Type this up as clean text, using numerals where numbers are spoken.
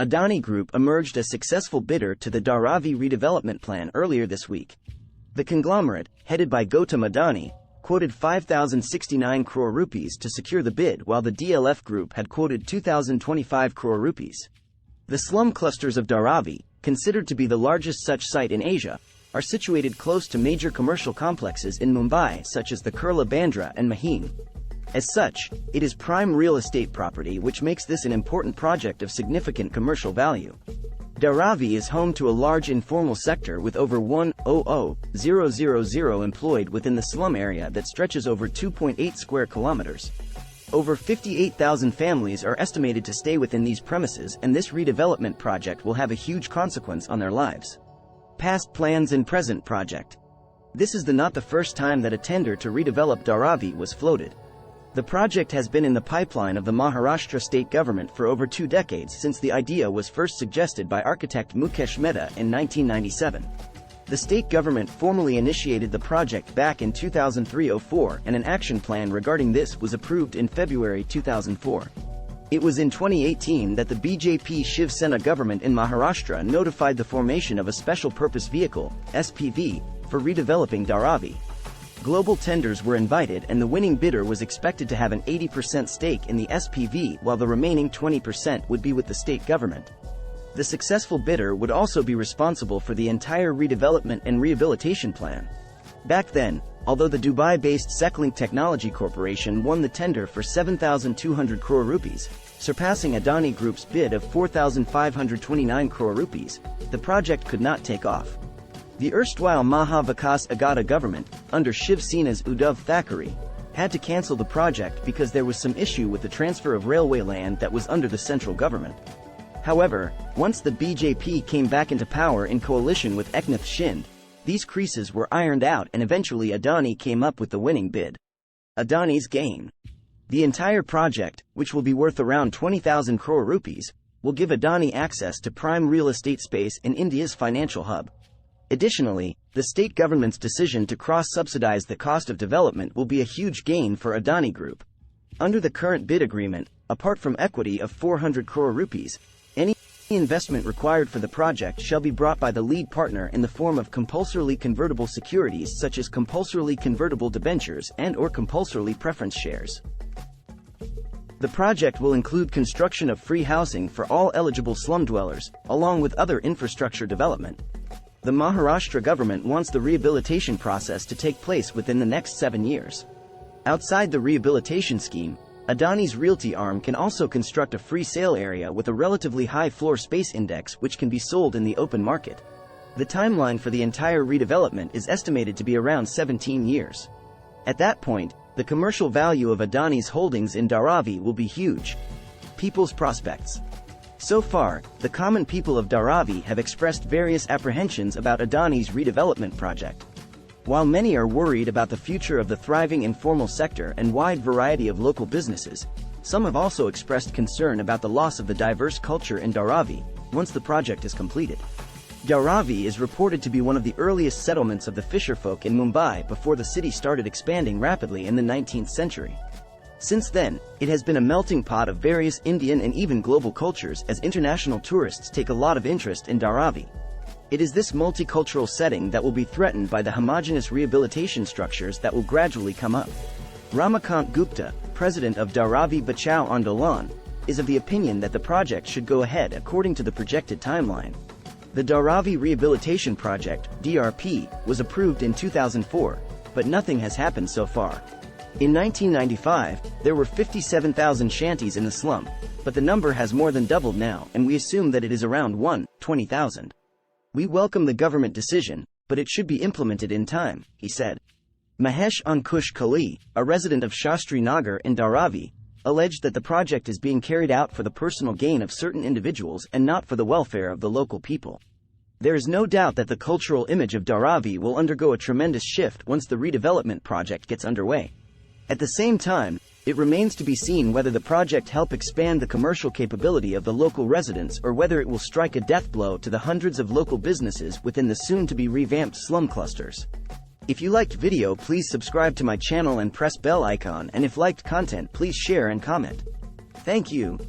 Adani Group emerged as successful bidder to the Dharavi redevelopment plan earlier this week. The conglomerate, headed by Gautam Adani, quoted 5,069 crore rupees to secure the bid, while the DLF Group had quoted 2,025 crore rupees. The slum clusters of Dharavi, considered to be the largest such site in Asia, are situated close to major commercial complexes in Mumbai such as the Kurla Bandra and Mahim. As such, it is prime real estate property, which makes this an important project of significant commercial value. Dharavi is home to a large informal sector with over 100,000 employed within the slum area that stretches over 2.8 square kilometers. Over 58,000 families are estimated to stay within these premises, and this redevelopment project will have a huge consequence on their lives. Past plans and present project. This is not the first time that a tender to redevelop Dharavi was floated. The project has been in the pipeline of the Maharashtra state government for over 2 decades, since the idea was first suggested by architect Mukesh Mehta in 1997. The state government formally initiated the project back in 2003-04, and an action plan regarding this was approved in February 2004. It was in 2018 that the BJP Shiv Sena government in Maharashtra notified the formation of a special purpose vehicle, SPV, for redeveloping Dharavi. Global tenders were invited, and the winning bidder was expected to have an 80% stake in the SPV, while the remaining 20% would be with the state government. The successful bidder would also be responsible for the entire redevelopment and rehabilitation plan. Back then, although the Dubai-based Seclink Technology Corporation won the tender for 7,200 crore rupees, surpassing Adani Group's bid of 4,529 crore rupees, the project could not take off. The erstwhile Maha Vikas Aghada government, under Shiv Sena's Uddhav Thackeray, had to cancel the project because there was some issue with the transfer of railway land that was under the central government. However, once the BJP came back into power in coalition with Eknath Shinde, these creases were ironed out, and eventually Adani came up with the winning bid. Adani's gain. The entire project, which will be worth around 20,000 crore rupees, will give Adani access to prime real estate space in India's financial hub. Additionally, the state government's decision to cross-subsidize the cost of development will be a huge gain for Adani Group. Under the current bid agreement, apart from equity of 400 crore rupees, any investment required for the project shall be brought by the lead partner in the form of compulsorily convertible securities such as compulsorily convertible debentures and/or compulsorily preference shares. The project will include construction of free housing for all eligible slum dwellers, along with other infrastructure development. The Maharashtra government wants the rehabilitation process to take place within the next 7 years. Outside the rehabilitation scheme, Adani's realty arm can also construct a free sale area with a relatively high floor space index, which can be sold in the open market. The timeline for the entire redevelopment is estimated to be around 17 years. At that point, the commercial value of Adani's holdings in Dharavi will be huge. People's prospects. So far, the common people of Dharavi have expressed various apprehensions about Adani's redevelopment project. While many are worried about the future of the thriving informal sector and wide variety of local businesses, some have also expressed concern about the loss of the diverse culture in Dharavi once the project is completed. Dharavi is reported to be one of the earliest settlements of the fisherfolk in Mumbai before the city started expanding rapidly in the 19th century. Since then, it has been a melting pot of various Indian and even global cultures, as international tourists take a lot of interest in Dharavi. It is this multicultural setting that will be threatened by the homogeneous rehabilitation structures that will gradually come up. Ramakant Gupta, president of Dharavi Bachao Andolan, is of the opinion that the project should go ahead according to the projected timeline. The Dharavi Rehabilitation Project, DRP, was approved in 2004, but nothing has happened so far. In 1995, there were 57,000 shanties in the slum, but the number has more than doubled now, and we assume that it is around 20,000. We welcome the government decision, but it should be implemented in time, he said. Mahesh Ankush Kali, a resident of Shastri Nagar in Dharavi, alleged that the project is being carried out for the personal gain of certain individuals and not for the welfare of the local people. There is no doubt that the cultural image of Dharavi will undergo a tremendous shift once the redevelopment project gets underway. At the same time, it remains to be seen whether the project help expand the commercial capability of the local residents or whether it will strike a death blow to the hundreds of local businesses within the soon-to-be revamped slum clusters. If you liked video, please subscribe to my channel and press bell icon, and if liked content, please share and comment. Thank you.